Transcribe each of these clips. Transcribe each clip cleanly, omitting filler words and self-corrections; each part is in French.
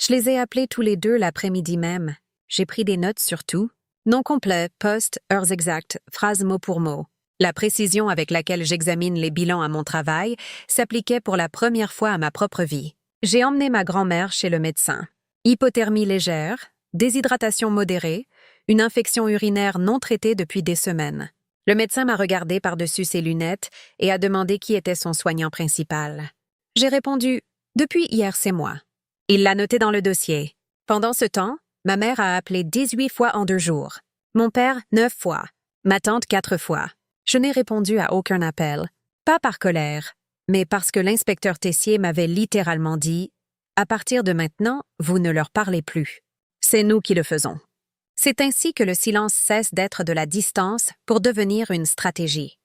Je les ai appelés tous les deux l'après-midi même. J'ai pris des notes sur tout. Nom complet, poste, heures exactes, phrases mot pour mot. La précision avec laquelle j'examine les bilans à mon travail s'appliquait pour la première fois à ma propre vie. J'ai emmené ma grand-mère chez le médecin. Hypothermie légère, déshydratation modérée, une infection urinaire non traitée depuis des semaines. Le médecin m'a regardé par-dessus ses lunettes et a demandé qui était son soignant principal. J'ai répondu « Depuis hier, c'est moi ». Il l'a noté dans le dossier. Pendant ce temps, ma mère a appelé 18 fois en 2 jours. Mon père, 9 fois. Ma tante, 4 fois. Je n'ai répondu à aucun appel, pas par colère, mais parce que l'inspecteur Tessier m'avait littéralement dit « À partir de maintenant, vous ne leur parlez plus. C'est nous qui le faisons. » C'est ainsi que le silence cesse d'être de la distance pour devenir une stratégie.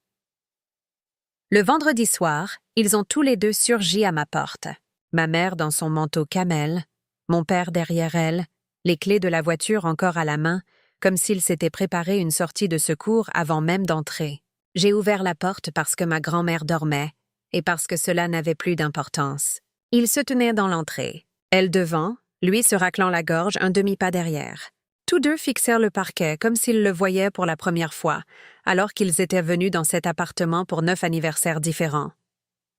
Le vendredi soir, ils ont tous les deux surgi à ma porte. Ma mère dans son manteau camel, mon père derrière elle, les clés de la voiture encore à la main, comme s'ils s'étaient préparé une sortie de secours avant même d'entrer. J'ai ouvert la porte parce que ma grand-mère dormait et parce que cela n'avait plus d'importance. Ils se tenaient dans l'entrée, elle devant, lui se raclant la gorge un demi-pas derrière. Tous deux fixèrent le parquet comme s'ils le voyaient pour la première fois, alors qu'ils étaient venus dans cet appartement pour 9 anniversaires différents.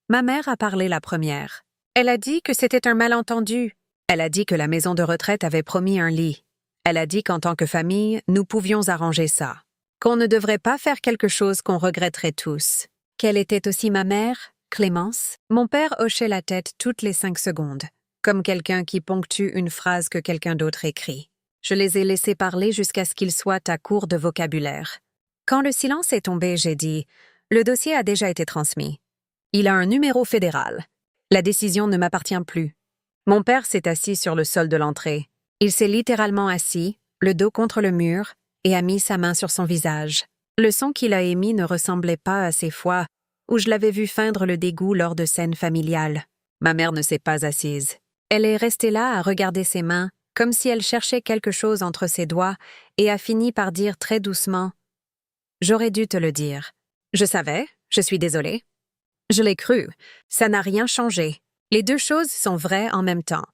Ma mère a parlé la première. Elle a dit que c'était un malentendu. Elle a dit que la maison de retraite avait promis un lit. Elle a dit qu'en tant que famille, nous pouvions arranger ça. Qu'on ne devrait pas faire quelque chose qu'on regretterait tous. Qu'elle était aussi ma mère, Clémence. Mon père hochait la tête toutes les 5 secondes, comme quelqu'un qui ponctue une phrase que quelqu'un d'autre écrit. Je les ai laissés parler jusqu'à ce qu'ils soient à court de vocabulaire. Quand le silence est tombé, j'ai dit « Le dossier a déjà été transmis. Il a un numéro fédéral. La décision ne m'appartient plus. » Mon père s'est assis sur le sol de l'entrée. Il s'est littéralement assis, le dos contre le mur, et a mis sa main sur son visage. Le son qu'il a émis ne ressemblait pas à ces fois où je l'avais vu feindre le dégoût lors de scènes familiales. Ma mère ne s'est pas assise. Elle est restée là à regarder ses mains, comme si elle cherchait quelque chose entre ses doigts, et a fini par dire très doucement « J'aurais dû te le dire. Je savais, je suis désolée. » Je l'ai cru, ça n'a rien changé. Les 2 choses sont vraies en même temps.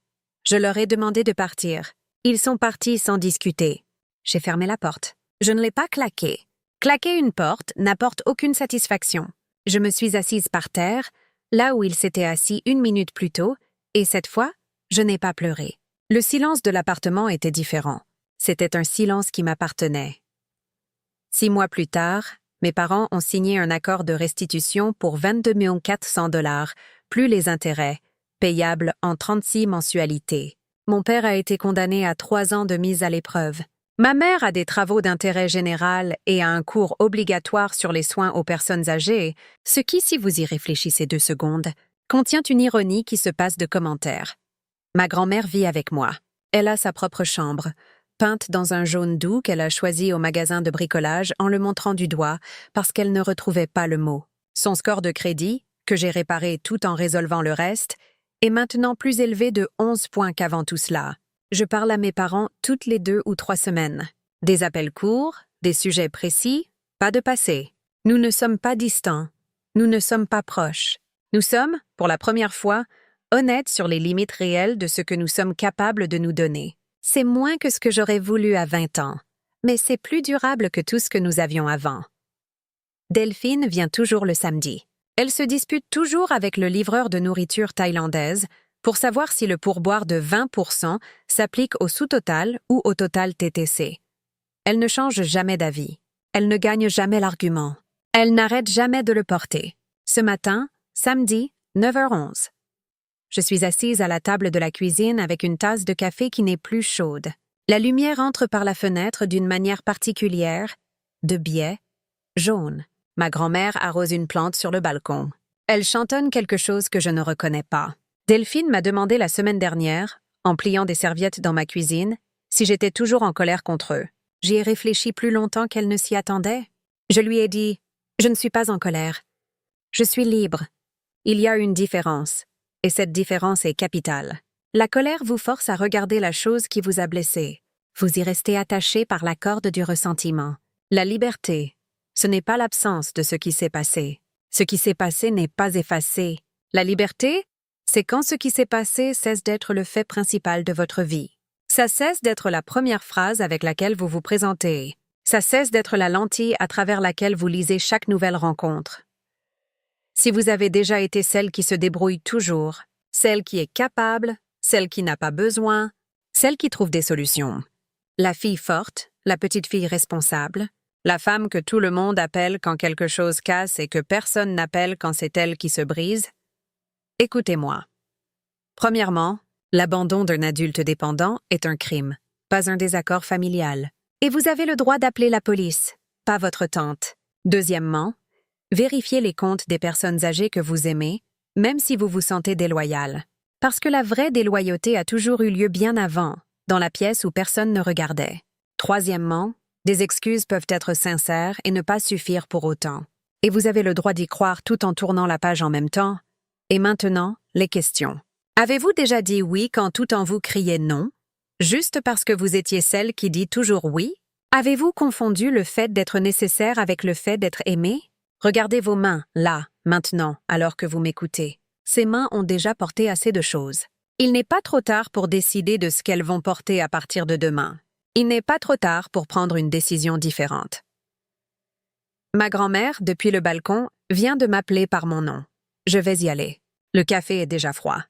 Je leur ai demandé de partir. Ils sont partis sans discuter. J'ai fermé la porte. Je ne l'ai pas claquée. Claquer une porte n'apporte aucune satisfaction. Je me suis assise par terre, là où il s'était assis 1 minute plus tôt, et cette fois, je n'ai pas pleuré. Le silence de l'appartement était différent. C'était un silence qui m'appartenait. 6 mois plus tard, mes parents ont signé un accord de restitution pour 22 400 $, plus les intérêts, payables en 36 mensualités. Mon père a été condamné à 3 ans de mise à l'épreuve. Ma mère a des travaux d'intérêt général et a un cours obligatoire sur les soins aux personnes âgées, ce qui, si vous y réfléchissez 2 secondes, contient une ironie qui se passe de commentaires. Ma grand-mère vit avec moi. Elle a sa propre chambre, peinte dans un jaune doux qu'elle a choisi au magasin de bricolage en le montrant du doigt parce qu'elle ne retrouvait pas le mot. Son score de crédit, que j'ai réparé tout en résolvant le reste, est maintenant plus élevé de 11 points qu'avant tout cela. Je parle à mes parents toutes les 2 ou 3 semaines. Des appels courts, des sujets précis, pas de passé. Nous ne sommes pas distants. Nous ne sommes pas proches. Nous sommes, pour la première fois, honnêtes sur les limites réelles de ce que nous sommes capables de nous donner. C'est moins que ce que j'aurais voulu à 20 ans, mais c'est plus durable que tout ce que nous avions avant. Delphine vient toujours le samedi. Elle se dispute toujours avec le livreur de nourriture thaïlandaise pour savoir si le pourboire de 20% s'applique au sous-total ou au total TTC. Elle ne change jamais d'avis. Elle ne gagne jamais l'argument. Elle n'arrête jamais de le porter. Ce matin, samedi, 9h11. Je suis assise à la table de la cuisine avec une tasse de café qui n'est plus chaude. La lumière entre par la fenêtre d'une manière particulière, de biais, jaune. Ma grand-mère arrose une plante sur le balcon. Elle chantonne quelque chose que je ne reconnais pas. Delphine m'a demandé la semaine dernière, en pliant des serviettes dans ma cuisine, si j'étais toujours en colère contre eux. J'y ai réfléchi plus longtemps qu'elle ne s'y attendait. Je lui ai dit « Je ne suis pas en colère. Je suis libre. Il y a une différence, et cette différence est capitale. La colère vous force à regarder la chose qui vous a blessé. Vous y restez attaché par la corde du ressentiment. La liberté, ce n'est pas l'absence de ce qui s'est passé. Ce qui s'est passé n'est pas effacé. La liberté, C'est quand ce qui s'est passé cesse d'être le fait principal de votre vie. Ça cesse d'être la première phrase avec laquelle vous vous présentez. Ça cesse d'être la lentille à travers laquelle vous lisez chaque nouvelle rencontre. Si vous avez déjà été celle qui se débrouille toujours, celle qui est capable, celle qui n'a pas besoin, celle qui trouve des solutions. La fille forte, la petite fille responsable, la femme que tout le monde appelle quand quelque chose casse et que personne n'appelle quand c'est elle qui se brise. Écoutez-moi. Premièrement, l'abandon d'un adulte dépendant est un crime, pas un désaccord familial. Et vous avez le droit d'appeler la police, pas votre tante. Deuxièmement, vérifiez les comptes des personnes âgées que vous aimez, même si vous vous sentez déloyal. Parce que la vraie déloyauté a toujours eu lieu bien avant, dans la pièce où personne ne regardait. Troisièmement, des excuses peuvent être sincères et ne pas suffire pour autant. Et vous avez le droit d'y croire tout en tournant la page en même temps. Et maintenant, les questions. Avez-vous déjà dit oui quand tout en vous criait non? Juste parce que vous étiez celle qui dit toujours oui? Avez-vous confondu le fait d'être nécessaire avec le fait d'être aimé? Regardez vos mains, là, maintenant, alors que vous m'écoutez. Ces mains ont déjà porté assez de choses. Il n'est pas trop tard pour décider de ce qu'elles vont porter à partir de demain. Il n'est pas trop tard pour prendre une décision différente. Ma grand-mère, depuis le balcon, vient de m'appeler par mon nom. Je vais y aller. Le café est déjà froid.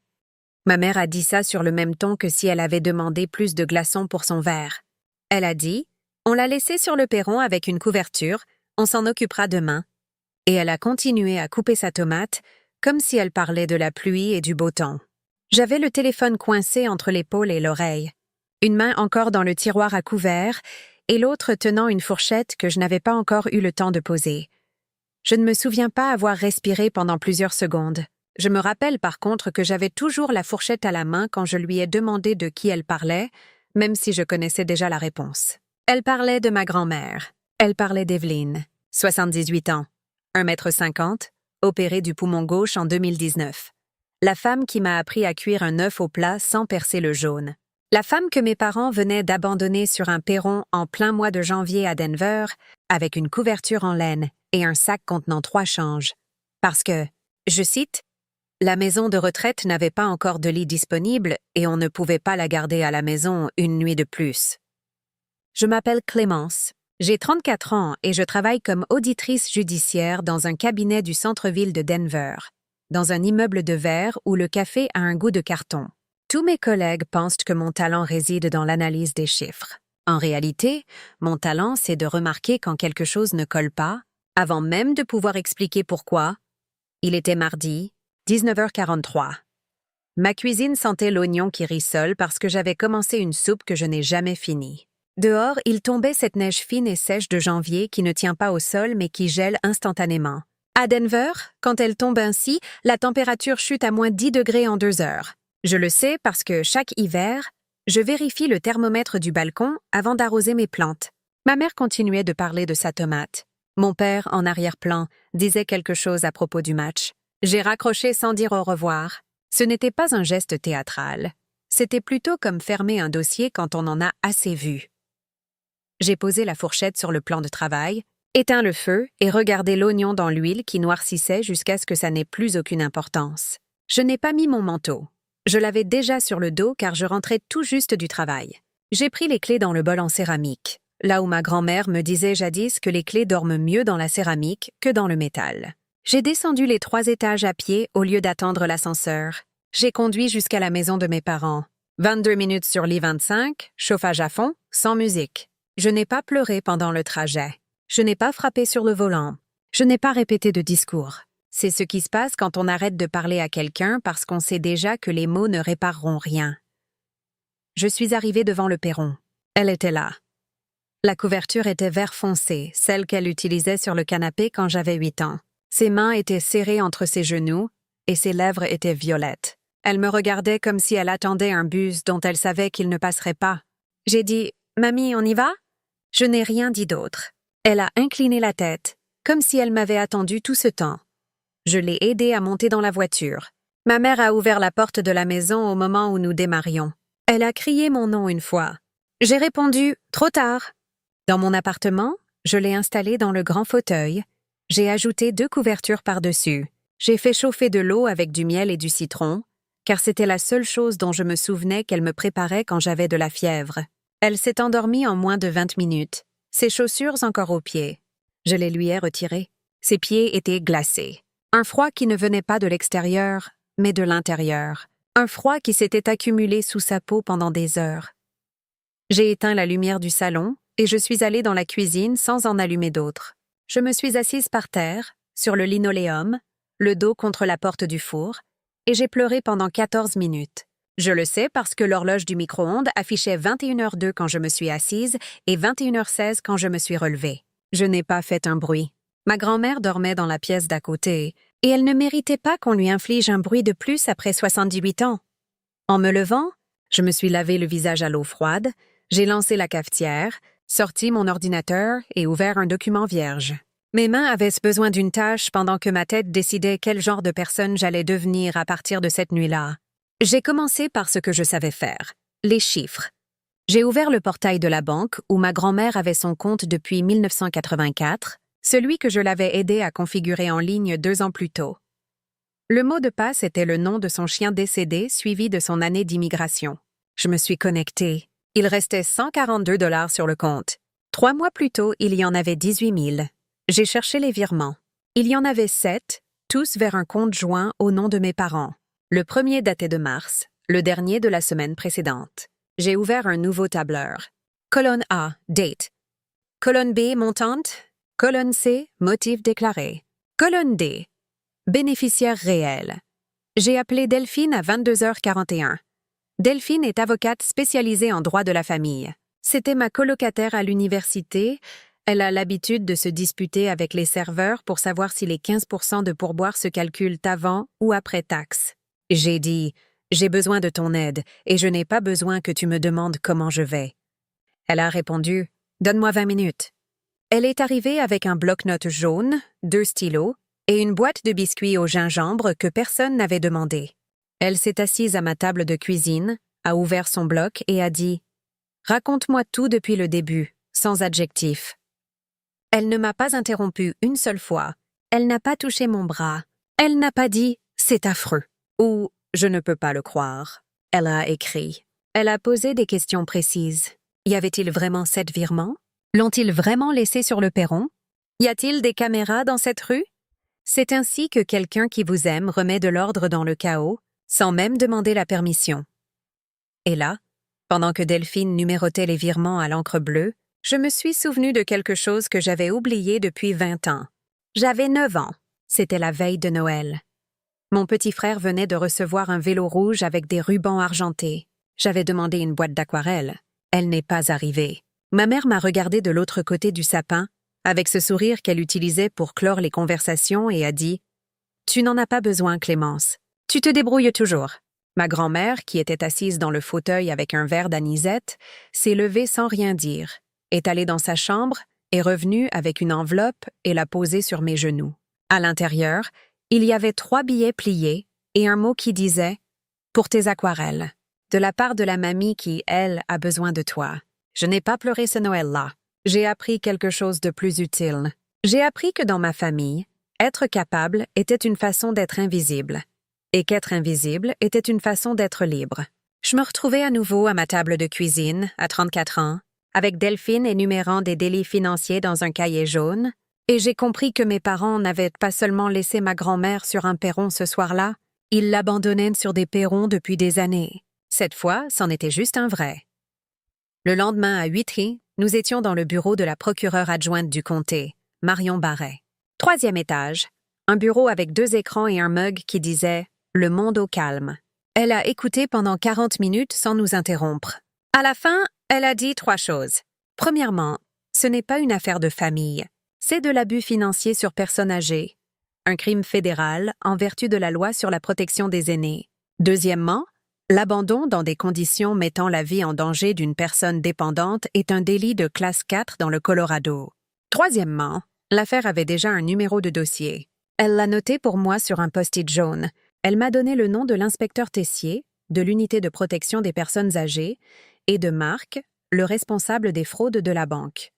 Ma mère a dit ça sur le même ton que si elle avait demandé plus de glaçons pour son verre. Elle a dit « On l'a laissé sur le perron avec une couverture, on s'en occupera demain. » Et elle a continué à couper sa tomate, comme si elle parlait de la pluie et du beau temps. J'avais le téléphone coincé entre l'épaule et l'oreille, une main encore dans le tiroir à couvert et l'autre tenant une fourchette que je n'avais pas encore eu le temps de poser. Je ne me souviens pas avoir respiré pendant plusieurs secondes. Je me rappelle par contre que j'avais toujours la fourchette à la main quand je lui ai demandé de qui elle parlait, même si je connaissais déjà la réponse. Elle parlait de ma grand-mère. Elle parlait d'Evelyne, 78 ans, 1,50 m, opérée du poumon gauche en 2019. La femme qui m'a appris à cuire un œuf au plat sans percer le jaune. La femme que mes parents venaient d'abandonner sur un perron en plein mois de janvier à Denver, avec une couverture en laine et un sac contenant 3 changes. Parce que, je cite, « La maison de retraite n'avait pas encore de lit disponible et on ne pouvait pas la garder à la maison une nuit de plus. » Je m'appelle Clémence. J'ai 34 ans et je travaille comme auditrice judiciaire dans un cabinet du centre-ville de Denver, dans un immeuble de verre où le café a un goût de carton. Tous mes collègues pensent que mon talent réside dans l'analyse des chiffres. En réalité, mon talent, c'est de remarquer quand quelque chose ne colle pas, avant même de pouvoir expliquer pourquoi. Il était mardi, 19h43. Ma cuisine sentait l'oignon qui rissole parce que j'avais commencé une soupe que je n'ai jamais finie. Dehors, il tombait cette neige fine et sèche de janvier qui ne tient pas au sol mais qui gèle instantanément. À Denver, quand elle tombe ainsi, la température chute à moins 10 degrés en 2 heures. Je le sais parce que chaque hiver, je vérifie le thermomètre du balcon avant d'arroser mes plantes. Ma mère continuait de parler de sa tomate. Mon père, en arrière-plan, disait quelque chose à propos du match. J'ai raccroché sans dire au revoir. Ce n'était pas un geste théâtral. C'était plutôt comme fermer un dossier quand on en a assez vu. J'ai posé la fourchette sur le plan de travail, éteint le feu et regardé l'oignon dans l'huile qui noircissait jusqu'à ce que ça n'ait plus aucune importance. Je n'ai pas mis mon manteau. Je l'avais déjà sur le dos car je rentrais tout juste du travail. J'ai pris les clés dans le bol en céramique, là où ma grand-mère me disait jadis que les clés dorment mieux dans la céramique que dans le métal. J'ai descendu les 3 étages à pied au lieu d'attendre l'ascenseur. J'ai conduit jusqu'à la maison de mes parents. 22 minutes sur l'I-25, chauffage à fond, sans musique. Je n'ai pas pleuré pendant le trajet. Je n'ai pas frappé sur le volant. Je n'ai pas répété de discours. C'est ce qui se passe quand on arrête de parler à quelqu'un parce qu'on sait déjà que les mots ne répareront rien. Je suis arrivée devant le perron. Elle était là. La couverture était vert foncé, celle qu'elle utilisait sur le canapé quand j'avais 8 ans. Ses mains étaient serrées entre ses genoux et ses lèvres étaient violettes. Elle me regardait comme si elle attendait un bus dont elle savait qu'il ne passerait pas. J'ai dit « Mamie, on y va ?» Je n'ai rien dit d'autre. Elle a incliné la tête, comme si elle m'avait attendu tout ce temps. Je l'ai aidée à monter dans la voiture. Ma mère a ouvert la porte de la maison au moment où nous démarrions. Elle a crié mon nom une fois. J'ai répondu « Trop tard ». Dans mon appartement, je l'ai installée dans le grand fauteuil. J'ai ajouté 2 couvertures par-dessus. J'ai fait chauffer de l'eau avec du miel et du citron. car c'était la seule chose dont je me souvenais qu'elle me préparait quand j'avais de la fièvre. Elle s'est endormie en moins de 20 minutes, ses chaussures encore aux pieds. Je les lui ai retirées. Ses pieds étaient glacés. Un froid qui ne venait pas de l'extérieur, mais de l'intérieur. Un froid qui s'était accumulé sous sa peau pendant des heures. J'ai éteint la lumière du salon et je suis allée dans la cuisine sans en allumer d'autres. Je me suis assise par terre, sur le linoléum, le dos contre la porte du four, et j'ai pleuré pendant 14 minutes. Je le sais parce que l'horloge du micro-ondes affichait 21h02 quand je me suis assise et 21h16 quand je me suis relevée. Je n'ai pas fait un bruit. Ma grand-mère dormait dans la pièce d'à côté, et elle ne méritait pas qu'on lui inflige un bruit de plus après 78 ans. En me levant, je me suis lavé le visage à l'eau froide, j'ai lancé la cafetière, sorti mon ordinateur et ouvert un document vierge. Mes mains avaient besoin d'une tâche pendant que ma tête décidait quel genre de personne j'allais devenir à partir de cette nuit-là. J'ai commencé par ce que je savais faire, les chiffres. J'ai ouvert le portail de la banque où ma grand-mère avait son compte depuis 1984, celui que je l'avais aidé à configurer en ligne 2 ans plus tôt. Le mot de passe était le nom de son chien décédé suivi de son année d'immigration. Je me suis connectée. Il restait 142 $ sur le compte. 3 mois plus tôt, il y en avait 18 000. J'ai cherché les virements. Il y en avait 7, tous vers un compte joint au nom de mes parents. Le premier datait de mars, le dernier de la semaine précédente. J'ai ouvert un nouveau tableur. Colonne A, date. Colonne B, montante. Colonne C, motif déclaré. Colonne D, bénéficiaire réel. J'ai appelé Delphine à 22h41. Delphine est avocate spécialisée en droit de la famille. C'était ma colocataire à l'université. Elle a l'habitude de se disputer avec les serveurs pour savoir si les 15% de pourboire se calculent avant ou après taxe. J'ai dit « J'ai besoin de ton aide et je n'ai pas besoin que tu me demandes comment je vais. » Elle a répondu « Donne-moi 20 minutes. » Elle est arrivée avec un bloc-notes jaune, 2 stylos et une boîte de biscuits au gingembre que personne n'avait demandé. Elle s'est assise à ma table de cuisine, a ouvert son bloc et a dit « Raconte-moi tout depuis le début, sans adjectif. » Elle ne m'a pas interrompue une seule fois. Elle n'a pas touché mon bras. Elle n'a pas dit « C'est affreux » ou « Je ne peux pas le croire ». Elle a écrit. Elle a posé des questions précises. Y avait-il vraiment 7 virements? L'ont-ils vraiment laissé sur le perron? Y a-t-il des caméras dans cette rue? C'est ainsi que quelqu'un qui vous aime remet de l'ordre dans le chaos, sans même demander la permission. Et là, pendant que Delphine numérotait les virements à l'encre bleue, je me suis souvenu de quelque chose que j'avais oublié depuis 20 ans. J'avais 9 ans. C'était la veille de Noël. Mon petit frère venait de recevoir un vélo rouge avec des rubans argentés. J'avais demandé une boîte d'aquarelle. Elle n'est pas arrivée. Ma mère m'a regardé de l'autre côté du sapin, avec ce sourire qu'elle utilisait pour clore les conversations et a dit « Tu n'en as pas besoin, Clémence. Tu te débrouilles toujours. » Ma grand-mère, qui était assise dans le fauteuil avec un verre d'anisette, s'est levée sans rien dire, est allée dans sa chambre, est revenue avec une enveloppe et l'a posée sur mes genoux. À l'intérieur, il y avait 3 billets pliés et un mot qui disait « Pour tes aquarelles », de la part de la mamie qui, elle, a besoin de toi. Je n'ai pas pleuré ce Noël-là. J'ai appris quelque chose de plus utile. J'ai appris que dans ma famille, être capable était une façon d'être invisible, et qu'être invisible était une façon d'être libre. Je me retrouvais à nouveau à ma table de cuisine, à 34 ans, avec Delphine énumérant des délits financiers dans un cahier jaune, et j'ai compris que mes parents n'avaient pas seulement laissé ma grand-mère sur un perron ce soir-là, ils l'abandonnaient sur des perrons depuis des années. Cette fois, c'en était juste un vrai. Le lendemain à 8h, nous étions dans le bureau de la procureure adjointe du comté, Marion Barret. 3e étage, un bureau avec 2 écrans et un mug qui disait « Le monde au calme ». Elle a écouté pendant 40 minutes sans nous interrompre. À la fin, elle a dit 3 choses. Premièrement, ce n'est pas une affaire de famille, c'est de l'abus financier sur personnes âgées, un crime fédéral en vertu de la loi sur la protection des aînés. Deuxièmement, l'abandon dans des conditions mettant la vie en danger d'une personne dépendante est un délit de classe 4 dans le Colorado. Troisièmement, l'affaire avait déjà un numéro de dossier. Elle l'a noté pour moi sur un post-it jaune. Elle m'a donné le nom de l'inspecteur Tessier, de l'unité de protection des personnes âgées, et de Marc, le responsable des fraudes de la banque.